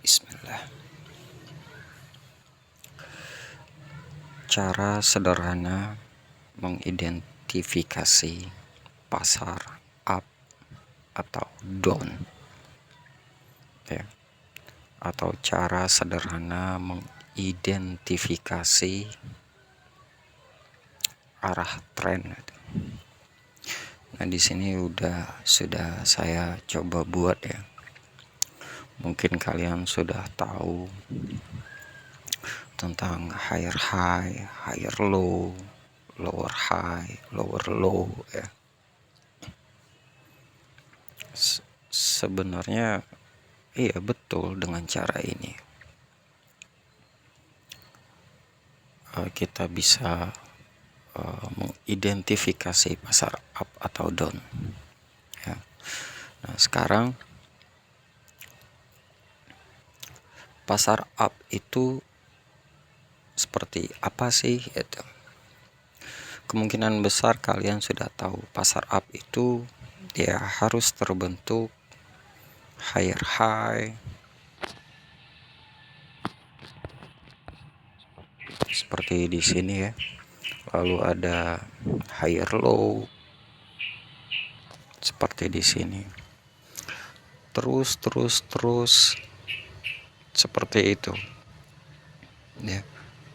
Bismillah. Cara sederhana mengidentifikasi pasar up atau down, ya. Atau cara sederhana mengidentifikasi arah tren. Nah, di sini sudah saya coba buat, ya. Mungkin kalian sudah tahu tentang higher high, higher low, lower high, lower low, ya. Sebenarnya iya betul, dengan cara ini kita bisa mengidentifikasi pasar up atau down, ya. Nah, sekarang pasar up itu seperti apa sih itu? Kemungkinan besar kalian sudah tahu pasar up itu dia harus terbentuk higher high seperti di sini, ya. Lalu ada higher low seperti di sini. Terus seperti itu, ya.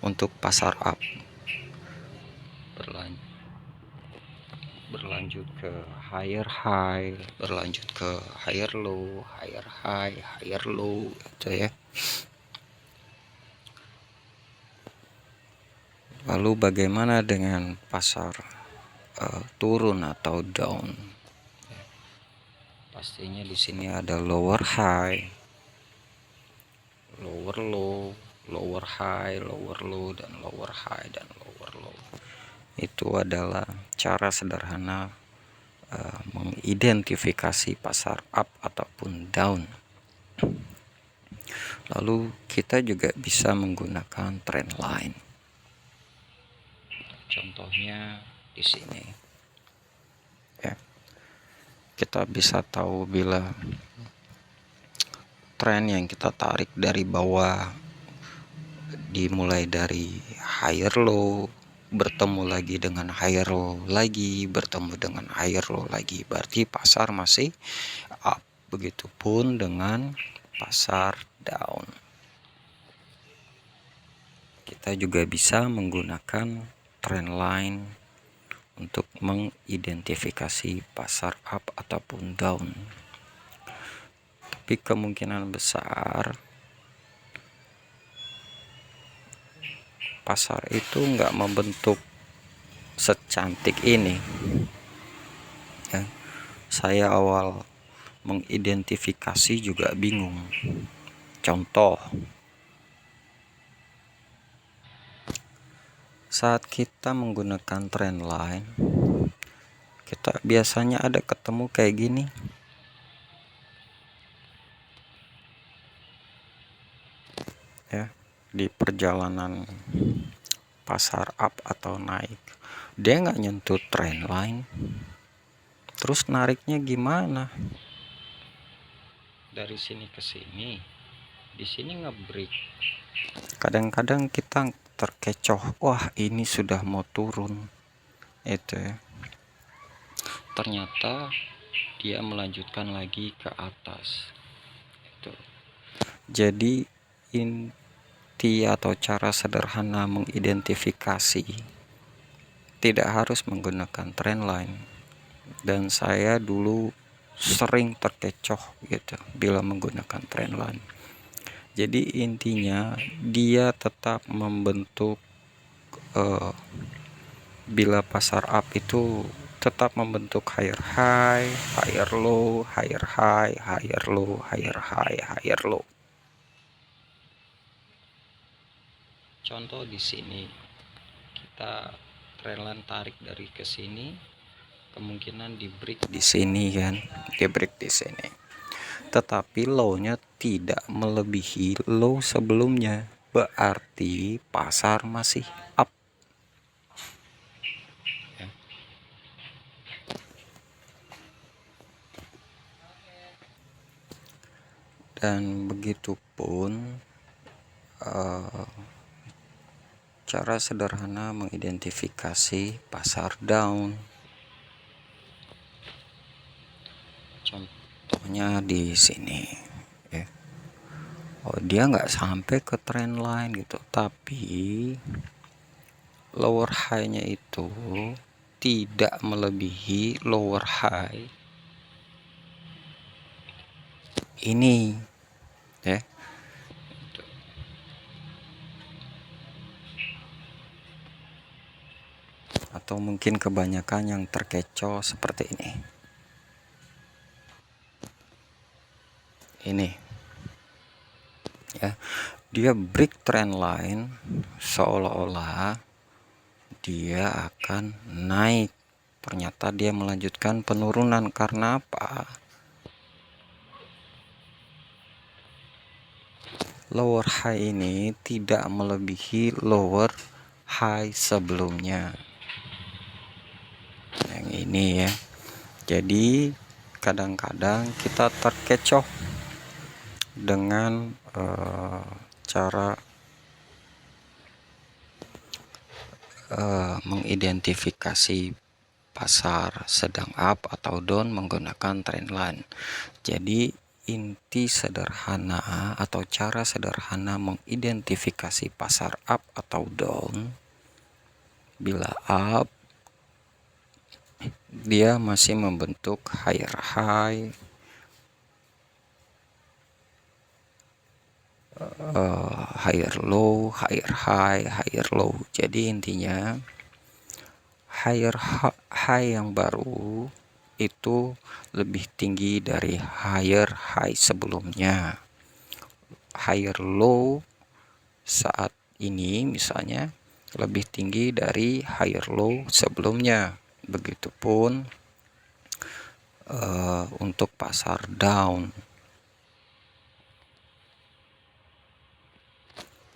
Untuk pasar up berlanjut ke higher high, berlanjut ke higher low, higher high, higher low, gitu, ya. Lalu bagaimana dengan pasar turun atau down? Pastinya di sini ada lower high, lower low, lower high, lower low, dan lower high dan lower low. Itu adalah cara sederhana mengidentifikasi pasar up ataupun down. Lalu kita juga bisa menggunakan trend line. Contohnya di sini, ya. Kita bisa tahu bila tren yang kita tarik dari bawah dimulai dari higher low, bertemu lagi dengan higher low lagi, bertemu dengan higher low lagi, berarti pasar masih up. Begitupun dengan pasar down. Kita juga bisa menggunakan trend line untuk mengidentifikasi pasar up ataupun down. Tapi kemungkinan besar pasar itu nggak membentuk secantik ini, ya. Saya awal mengidentifikasi juga bingung. Contoh, saat kita menggunakan trend line, kita biasanya ada ketemu kayak gini, ya. Di perjalanan pasar up atau naik, dia nggak nyentuh trend line, terus nariknya gimana? Dari sini ke sini, di sini ngebreak. Kadang-kadang kita terkecoh, wah ini sudah mau turun, itu, ya. Ternyata dia melanjutkan lagi ke atas, itu. Jadi inti atau cara sederhana mengidentifikasi tidak harus menggunakan trend line, dan saya dulu sering terkecoh gitu bila menggunakan trend line. Jadi intinya dia tetap membentuk bila pasar up itu tetap membentuk higher high, higher low, higher high, higher low, higher high, higher low. Contoh di sini, kita trendline tarik dari ke sini, kemungkinan di break di sini, kan, di break di sini. Tetapi low-nya tidak melebihi low sebelumnya, berarti pasar masih up, ya. Dan begitupun cara sederhana mengidentifikasi pasar down. Contohnya di sini ya. Dia nggak sampai ke trend line gitu, tapi lower high-nya itu tidak melebihi lower high ini ya. Atau mungkin kebanyakan yang terkecoh seperti ini ya, dia break trend line seolah-olah dia akan naik, ternyata dia melanjutkan penurunan. Karena apa? Lower high ini tidak melebihi lower high sebelumnya, yang ini ya. Jadi kadang-kadang kita terkecoh dengan cara mengidentifikasi pasar sedang up atau down menggunakan trend line. Jadi inti sederhana atau cara sederhana mengidentifikasi pasar up atau down, bila up dia masih membentuk higher high, higher low, higher high, higher low. Jadi intinya higher high yang baru itu lebih tinggi dari higher high sebelumnya. Higher low saat ini misalnya lebih tinggi dari higher low sebelumnya. Begitupun untuk pasar down,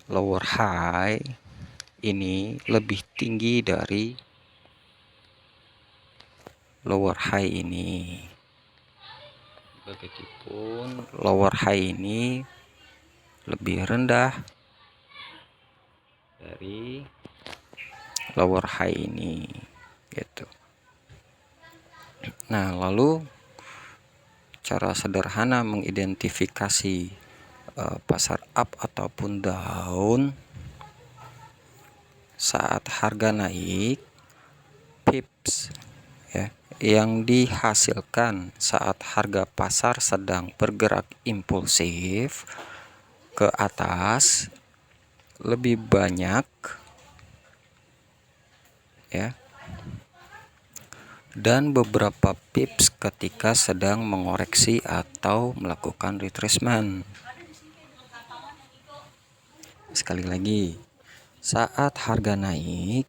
lower high ini lebih tinggi dari lower high ini. Begitupun lower high ini lebih rendah dari lower high ini gitu. Nah, lalu cara sederhana mengidentifikasi pasar up ataupun down saat harga naik, pips ya, yang dihasilkan saat harga pasar sedang bergerak impulsif ke atas lebih banyak ya, dan beberapa pips ketika sedang mengoreksi atau melakukan retracement. Sekali lagi, saat harga naik,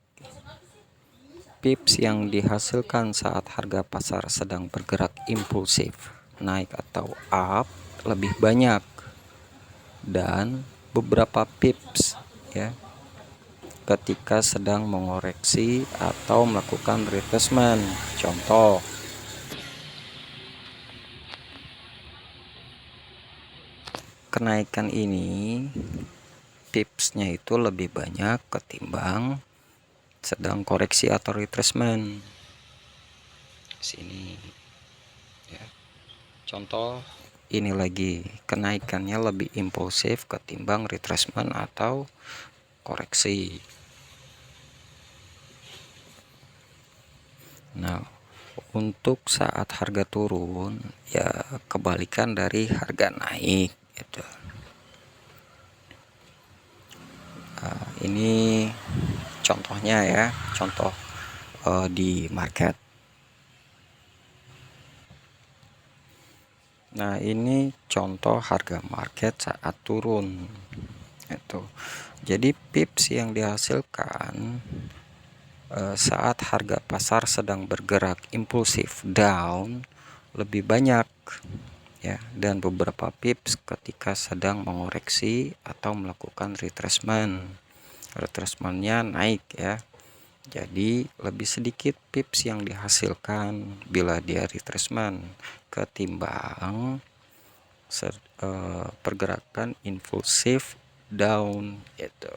pips yang dihasilkan saat harga pasar sedang bergerak impulsif naik atau up lebih banyak, dan beberapa pips ya ketika sedang mengoreksi atau melakukan retracement. Contoh, kenaikan ini pipsnya itu lebih banyak ketimbang sedang koreksi atau retracement. Sini ya. Contoh ini lagi, kenaikannya lebih impulsif ketimbang retracement atau koreksi. Nah, untuk saat harga turun ya kebalikan dari harga naik gitu. Nah, ini contohnya ya, contoh di market. Nah, ini contoh harga market saat turun itu. Jadi pips yang dihasilkan saat harga pasar sedang bergerak impulsif down lebih banyak ya, dan beberapa pips ketika sedang mengoreksi atau melakukan retracementnya naik ya. Jadi lebih sedikit pips yang dihasilkan bila dia retracement ketimbang pergerakan impulsif down itu.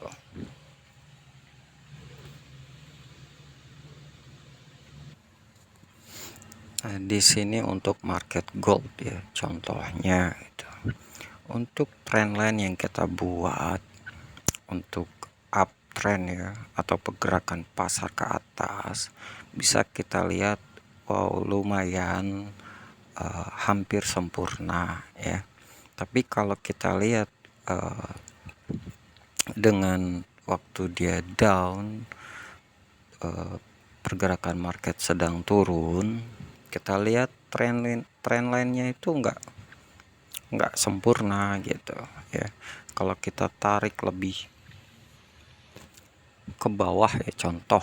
Nah, di sini untuk market gold ya contohnya itu. Untuk trendline yang kita buat untuk uptrend ya atau pergerakan pasar ke atas, bisa kita lihat wow lumayan hampir sempurna ya. Tapi kalau kita lihat dengan waktu dia down, pergerakan market sedang turun, kita lihat trendline-nya itu enggak sempurna gitu ya. Kalau kita tarik lebih ke bawah ya, contoh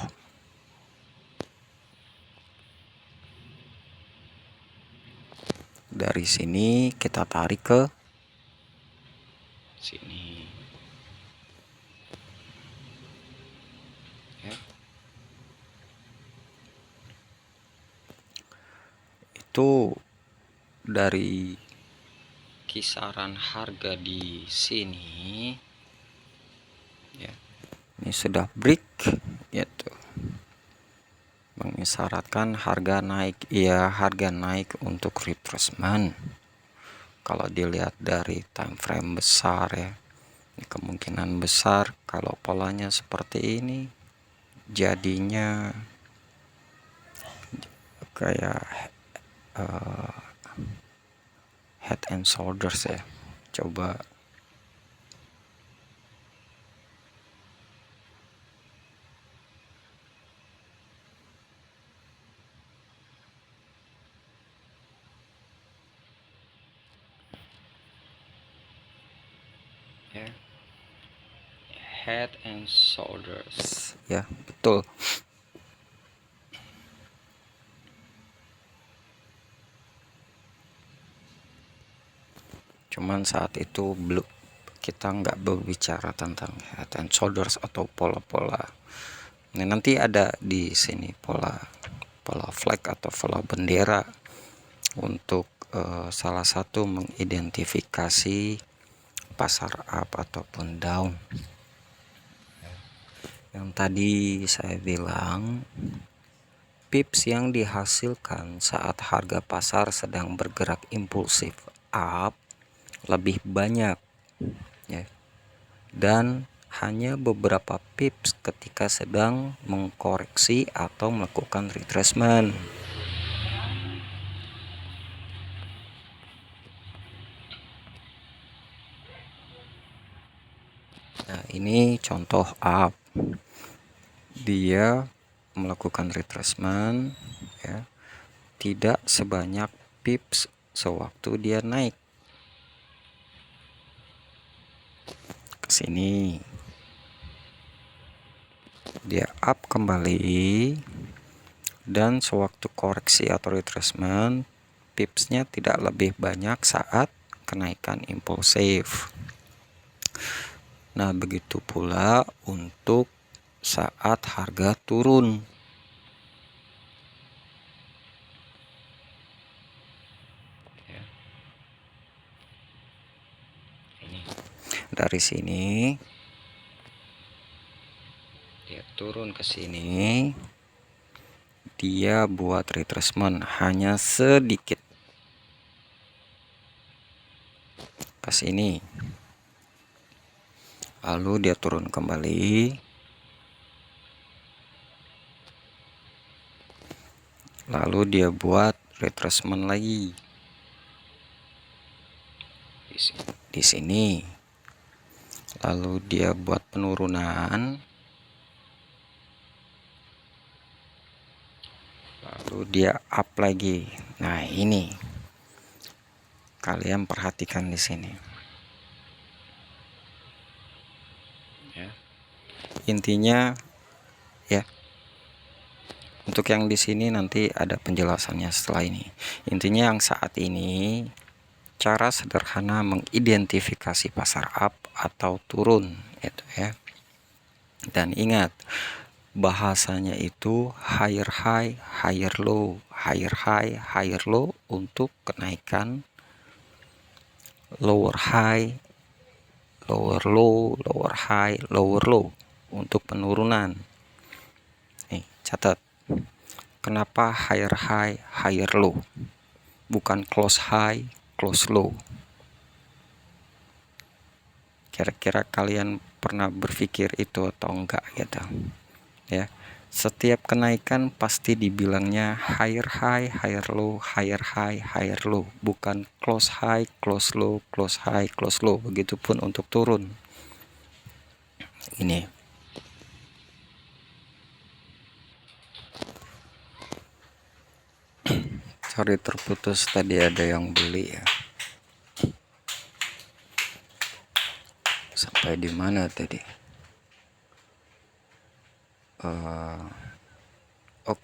dari sini kita tarik ke sini ya. Itu dari kisaran harga di sini ya, ini sudah break gitu, mengisyaratkan harga naik. Ya, harga naik untuk retracement. Kalau dilihat dari time frame besar ya, kemungkinan besar kalau polanya seperti ini jadinya kayak head and shoulders ya. Coba ya, head and shoulders ya, betul. Cuman saat itu belum, kita nggak berbicara tentang head and shoulders atau pola-pola. Ini nanti ada di sini pola flag atau pola bendera untuk salah satu mengidentifikasi pasar up ataupun down. Yang tadi saya bilang, pips yang dihasilkan saat harga pasar sedang bergerak impulsif up lebih banyak ya, dan hanya beberapa pips ketika sedang mengkoreksi atau melakukan retracement. Nah, ini contoh up, dia melakukan retracement ya, tidak sebanyak pips sewaktu dia naik ke sini. Dia up kembali, dan sewaktu koreksi atau retracement pipsnya tidak lebih banyak saat kenaikan impulsif. Nah, begitu pula untuk saat harga turun. Dari sini dia turun ke sini, dia buat retracement hanya sedikit ke sini, lalu dia turun kembali, lalu dia buat retracement lagi di sini, lalu dia buat penurunan, lalu dia up lagi. Nah, ini kalian perhatikan di sini ya. Intinya ya, untuk yang di sini nanti ada penjelasannya setelah ini. Intinya yang saat ini cara sederhana mengidentifikasi pasar up atau turun itu ya. Dan ingat, bahasanya itu higher high, higher low, higher high, higher low untuk kenaikan lower high, lower low, lower high, lower low untuk penurunan. Nih, catat. Kenapa higher high, higher low? Bukan close high, close low. Kira-kira kalian pernah berpikir itu atau enggak gitu? Ya. Setiap kenaikan pasti dibilangnya higher high, higher low, higher high, higher low, bukan close high, close low, close high, close low. Begitupun untuk turun. Ini. Sorry terputus, tadi ada yang beli ya. Sampai di mana tadi?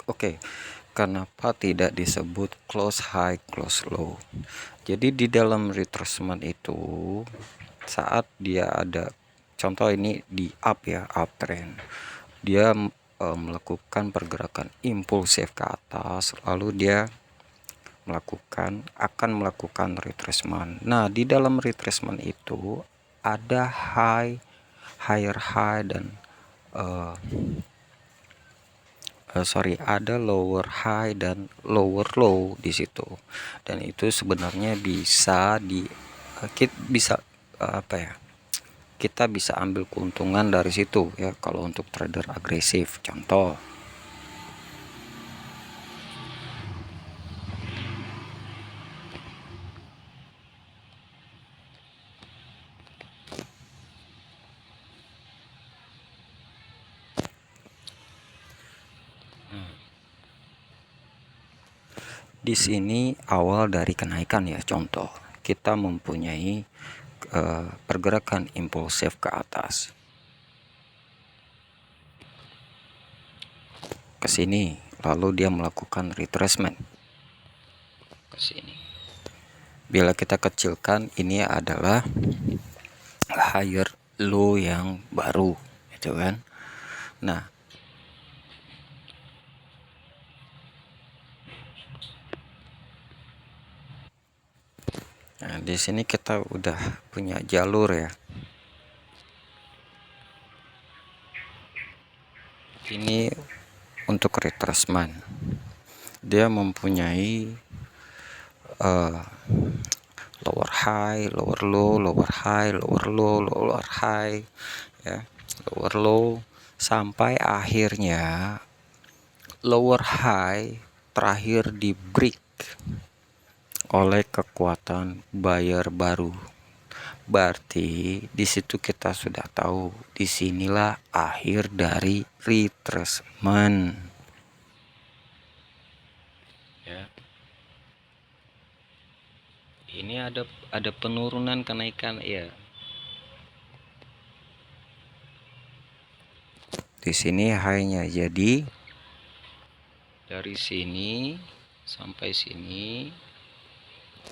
Oke. Kenapa tidak disebut close high, close low? Jadi di dalam retracement itu saat dia ada contoh ini di up ya, uptrend. Dia melakukan pergerakan impulsif ke atas, lalu dia akan melakukan retracement. Nah, di dalam retracement itu ada higher high dan ada lower high dan lower low di situ. Dan itu sebenarnya bisa kita bisa ambil keuntungan dari situ ya kalau untuk trader agresif. Contoh, di sini awal dari kenaikan ya, contoh kita mempunyai pergerakan impulsif ke atas ke sini, lalu dia melakukan retracement ke sini. Bila kita kecilkan, ini adalah higher low yang baru gitu kan. Nah, di sini kita udah punya jalur ya. Ini untuk retracement. Dia mempunyai lower high, lower low, lower high, lower low, lower high ya, lower low sampai akhirnya lower high terakhir di break oleh kekuatan buyer baru. Berarti di situ kita sudah tahu disinilah akhir dari retracement ya. Ini ada penurunan kenaikan ya. Di sini high-nya, jadi dari sini sampai sini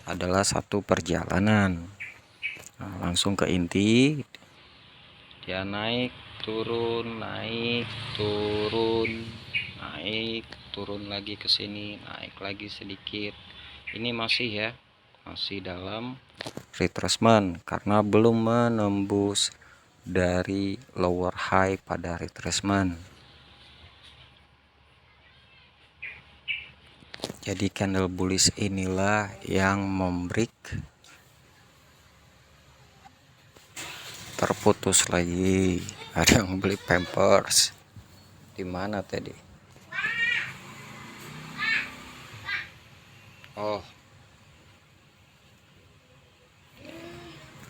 adalah satu perjalanan. Nah, langsung ke inti, dia naik turun, naik turun, naik turun lagi ke sini, naik lagi sedikit. Ini masih dalam retracement karena belum menembus dari lower high pada retracement. Jadi candle bullish inilah yang membreak. Terputus lagi, ada yang beli Pampers. Di mana tadi? Oh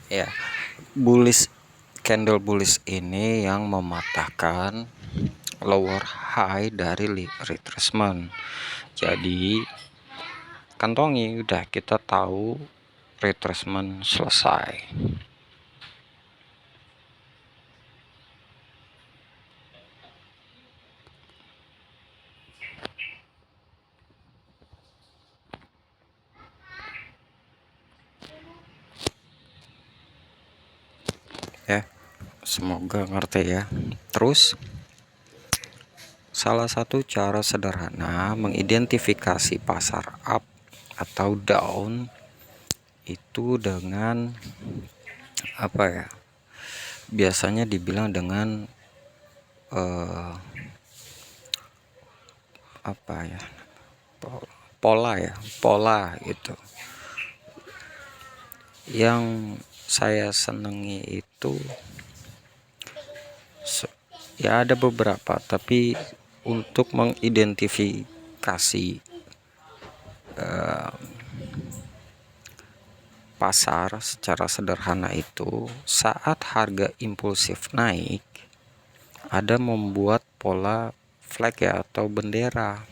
ya, candle bullish ini yang mematahkan lower high dari retracement. Jadi kantongi, udah kita tahu retracement selesai. Ya, semoga ngerti ya. Terus salah satu cara sederhana mengidentifikasi pasar up atau down itu dengan apa ya, biasanya dibilang dengan apa ya, pola gitu. Yang saya senangi itu ya ada beberapa, tapi untuk mengidentifikasi pasar secara sederhana itu saat harga impulsif naik, ada membuat pola flag ya atau bendera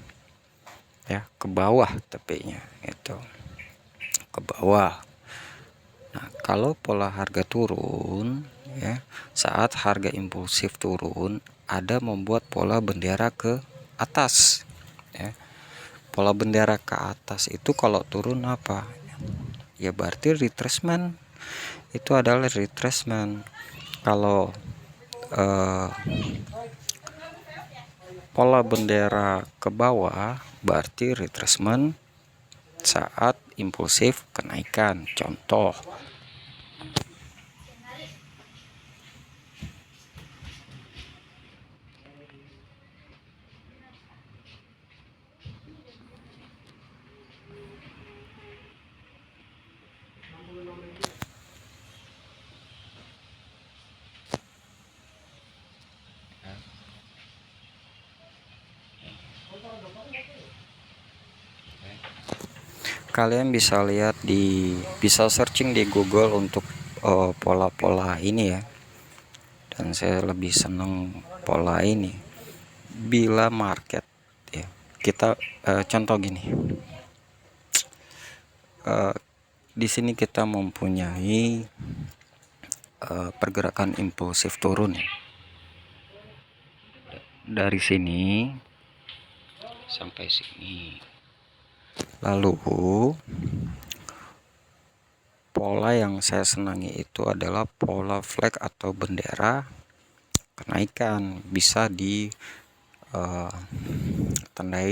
ya ke bawah, tepinya itu ke bawah. Nah, kalau pola harga turun ya, saat harga impulsif turun, ada membuat pola bendera ke atas ya. Pola bendera ke atas itu kalau turun apa? Ya berarti retracement. Itu adalah retracement. Kalau pola bendera ke bawah berarti retracement saat impulsif kenaikan. Contoh, kalian bisa lihat bisa searching di Google untuk pola-pola ini ya. Dan saya lebih senang pola ini bila market ya. Kita contoh gini, di sini kita mempunyai pergerakan impulsif turun ya. Dari sini sampai sini. Lalu pola yang saya senangi itu adalah pola flag atau bendera kenaikan, bisa ditandai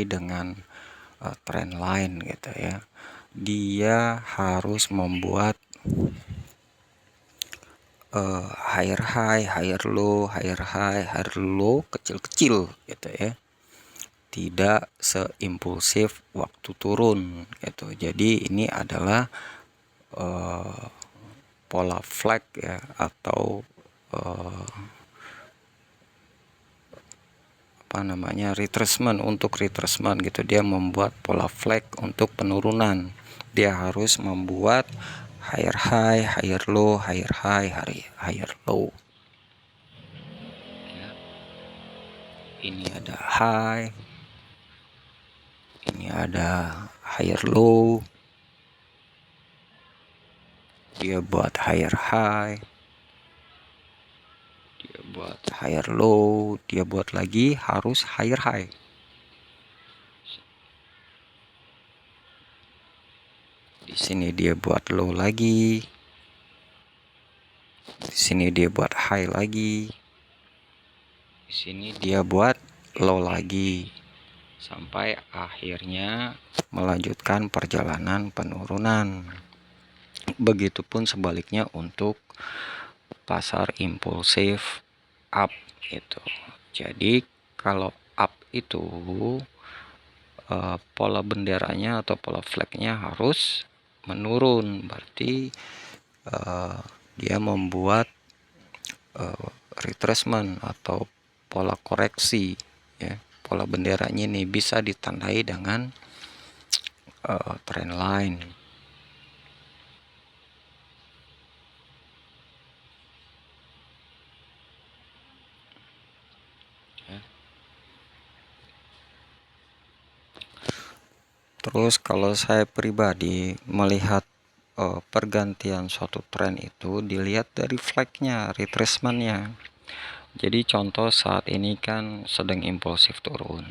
dengan trend line gitu ya. Dia harus membuat higher high, higher low, higher high, higher low kecil-kecil gitu ya. Tidak seimpulsif waktu turun gitu. Jadi ini adalah pola flag ya, atau apa namanya, retracement. Untuk retracement gitu, dia membuat pola flag untuk penurunan. Dia harus membuat higher high, higher low, higher high, higher low. Ini ada high, ini ada higher low, dia buat higher high, dia buat higher low, dia buat lagi harus higher high. Di sini dia buat low lagi, di sini dia buat high lagi, di sini dia buat low lagi, sampai akhirnya melanjutkan perjalanan penurunan. Begitupun sebaliknya untuk pasar impulsif up itu. Jadi kalau up itu pola benderanya atau pola flagnya harus menurun, berarti dia membuat retracement atau pola koreksi ya. Pola benderanya ini bisa ditandai dengan trend line. Terus kalau saya pribadi melihat pergantian suatu tren itu dilihat dari flagnya, retracementnya. Jadi contoh saat ini kan sedang impulsif turun.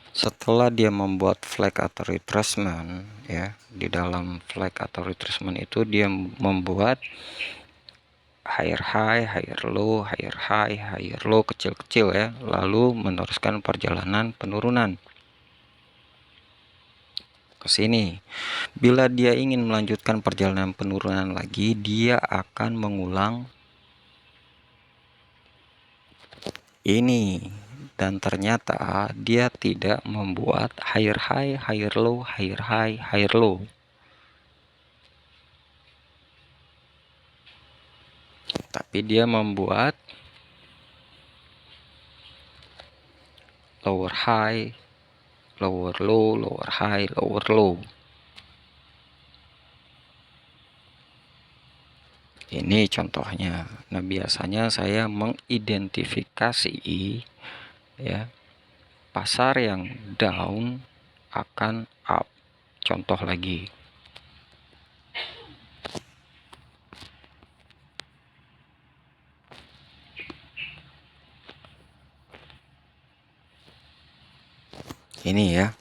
Setelah dia membuat flag atau retracement ya, di dalam flag atau retracement itu dia membuat higher high, higher low, higher high, higher low kecil-kecil ya, lalu meneruskan perjalanan penurunan. ke sini. Bila dia ingin melanjutkan perjalanan penurunan lagi, dia akan mengulang ini, dan ternyata dia tidak membuat higher high, higher low, higher high, higher low. Tapi dia membuat lower high, lower low, lower high, lower low. Ini contohnya. Nah, biasanya saya mengidentifikasi ya pasar yang down akan up. Contoh lagi. Ini ya,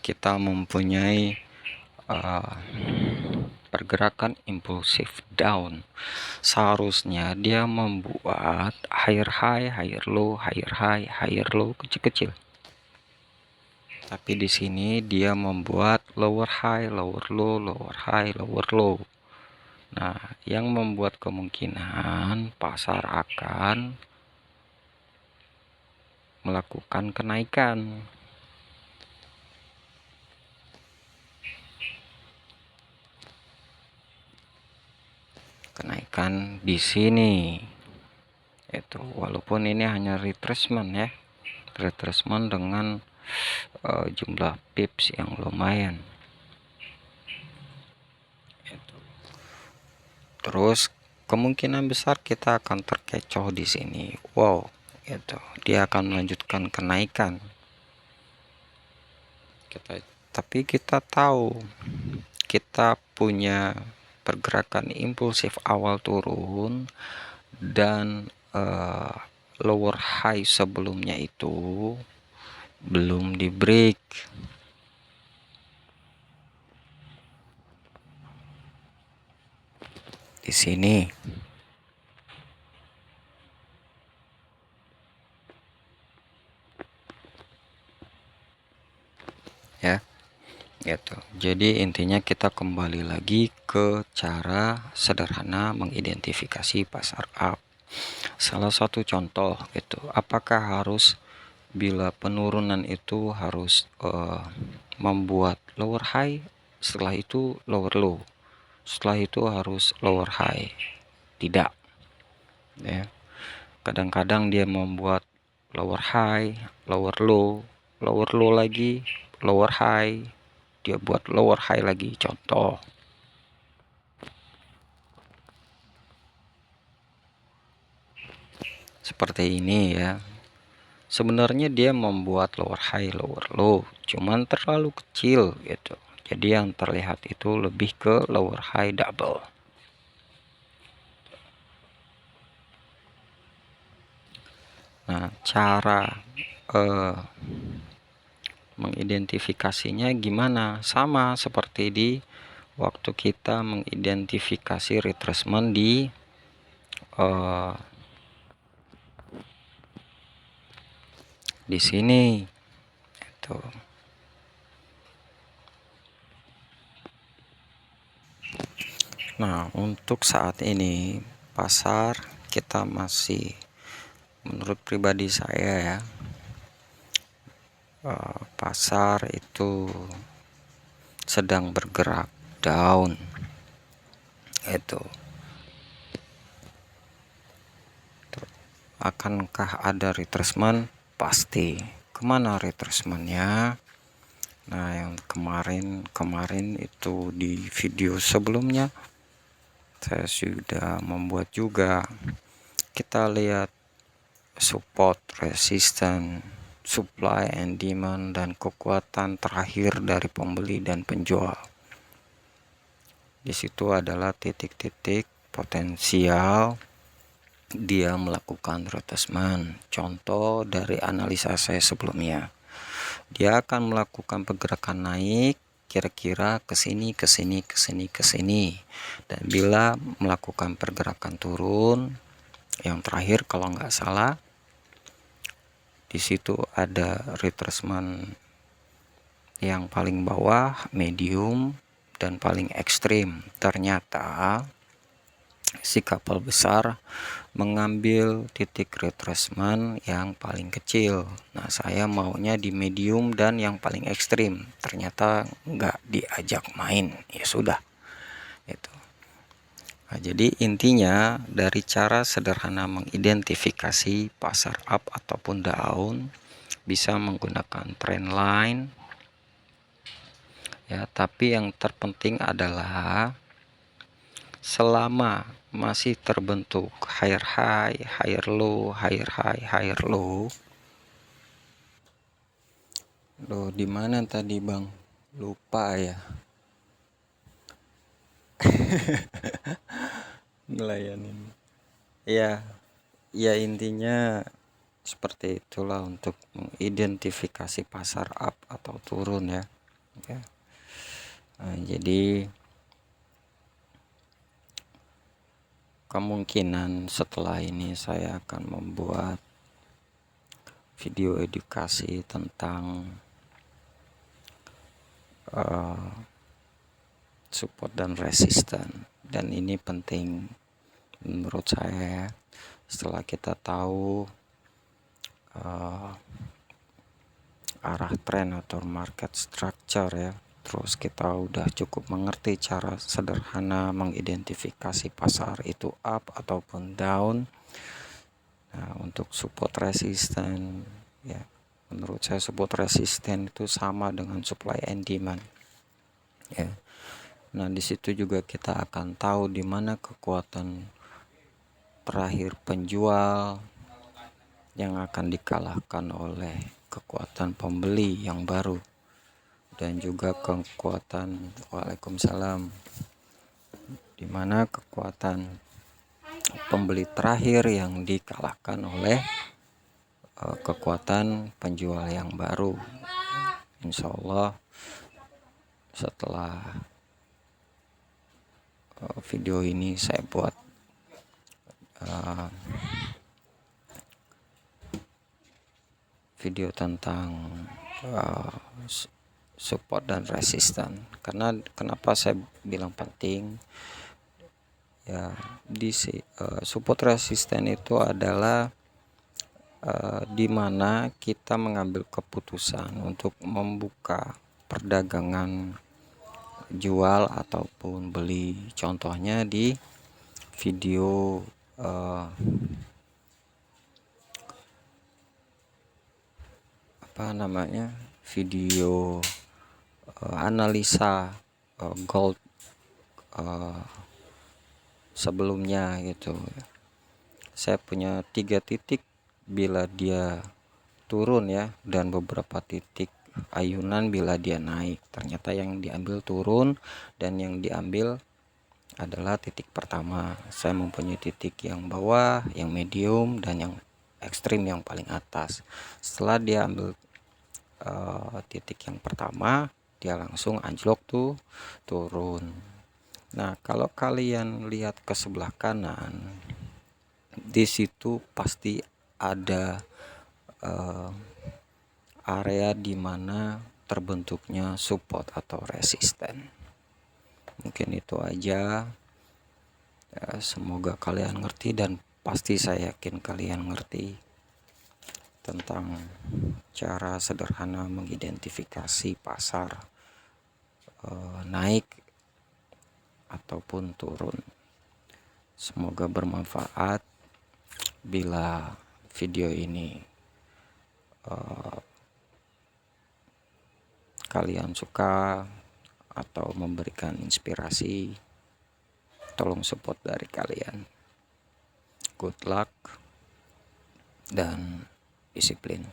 kita mempunyai pergerakan impulsif down. Seharusnya dia membuat higher high, higher low, higher high, higher low kecil-kecil. Tapi di sini dia membuat lower high, lower low, lower high, lower low. Nah, yang membuat kemungkinan pasar akan melakukan kenaikan. Kenaikan di sini. Itu walaupun ini hanya retracement ya. Retracement dengan jumlah pips yang lumayan. Terus kemungkinan besar kita akan terkecoh di sini. Wow, gitu. Dia akan melanjutkan kenaikan. Tapi kita tahu kita punya pergerakan impulsif awal turun dan lower high sebelumnya itu belum di break. Di sini ya, gitu. Jadi intinya kita kembali lagi ke cara sederhana mengidentifikasi pasar up. Salah satu contoh itu, apakah harus bila penurunan itu harus membuat lower high, setelah itu lower low, setelah itu harus lower high? Tidak ya, kadang-kadang dia membuat lower high, lower low lagi, lower high, dia buat lower high lagi. Contoh seperti ini ya. Sebenarnya dia membuat lower high, lower low, cuman terlalu kecil gitu. Jadi yang terlihat itu lebih ke lower high double. Nah, cara mengidentifikasinya gimana? Sama seperti di waktu kita mengidentifikasi retracement di sini itu. Nah, untuk saat ini pasar kita masih, menurut pribadi saya ya, pasar itu sedang bergerak down. Itu akankah ada retracement? Pasti. Kemana retracementnya? Nah, yang kemarin itu di video sebelumnya saya sudah membuat juga. Kita lihat support, resistance, supply and demand, dan kekuatan terakhir dari pembeli dan penjual. Di situ adalah titik-titik potensial dia melakukan retracement. Contoh dari analisa saya sebelumnya, dia akan melakukan pergerakan naik kira-kira ke sini, ke sini, ke sini, ke sini. Dan bila melakukan pergerakan turun, yang terakhir kalau nggak salah di situ ada retracement yang paling bawah, medium, dan paling ekstrim. Ternyata si kapal besar mengambil titik retracement yang paling kecil. Nah, saya maunya di medium dan yang paling ekstrim. Ternyata nggak diajak main. Ya sudah, itu. Nah, jadi intinya dari cara sederhana mengidentifikasi pasar up ataupun down bisa menggunakan trend line ya, tapi yang terpenting adalah selama masih terbentuk higher high, higher low, higher high, higher low. Loh, di mana tadi, Bang? Lupa ya. Ngelayanin. Ya, ya intinya seperti itulah untuk mengidentifikasi pasar up atau turun ya. Ya. Nah, jadi kemungkinan setelah ini saya akan membuat video edukasi tentang support dan resisten, dan ini penting menurut saya. Setelah kita tahu arah tren atau market structure ya, terus kita udah cukup mengerti cara sederhana mengidentifikasi pasar itu up ataupun down. Nah, untuk support resisten ya, menurut saya support resisten itu sama dengan supply and demand ya. Nah, di situ juga kita akan tahu di mana kekuatan terakhir penjual yang akan dikalahkan oleh kekuatan pembeli yang baru, dan juga kekuatan Waalaikumsalam, di mana kekuatan pembeli terakhir yang dikalahkan oleh kekuatan penjual yang baru. Insya Allah setelah video ini saya buat video tentang support dan resisten. Karena kenapa saya bilang penting ya, di support resisten itu adalah di mana kita mengambil keputusan untuk membuka perdagangan jual ataupun beli. Contohnya di video video analisa gold sebelumnya gitu. Saya punya 3 titik bila dia turun ya, dan beberapa titik ayunan bila dia naik. Ternyata yang diambil turun, dan yang diambil adalah titik pertama. Saya mempunyai titik yang bawah, yang medium, dan yang ekstrim yang paling atas. Setelah dia ambil titik yang pertama, dia langsung anjlok tuh, turun. Nah, kalau kalian lihat ke sebelah kanan, di situ pasti ada area di mana terbentuknya support atau resisten. Mungkin itu aja. Semoga kalian ngerti, dan pasti saya yakin kalian ngerti tentang cara sederhana mengidentifikasi pasar naik ataupun turun. Semoga bermanfaat. Bila video ini kalian suka atau memberikan inspirasi, tolong support dari kalian. Good luck dan disiplin.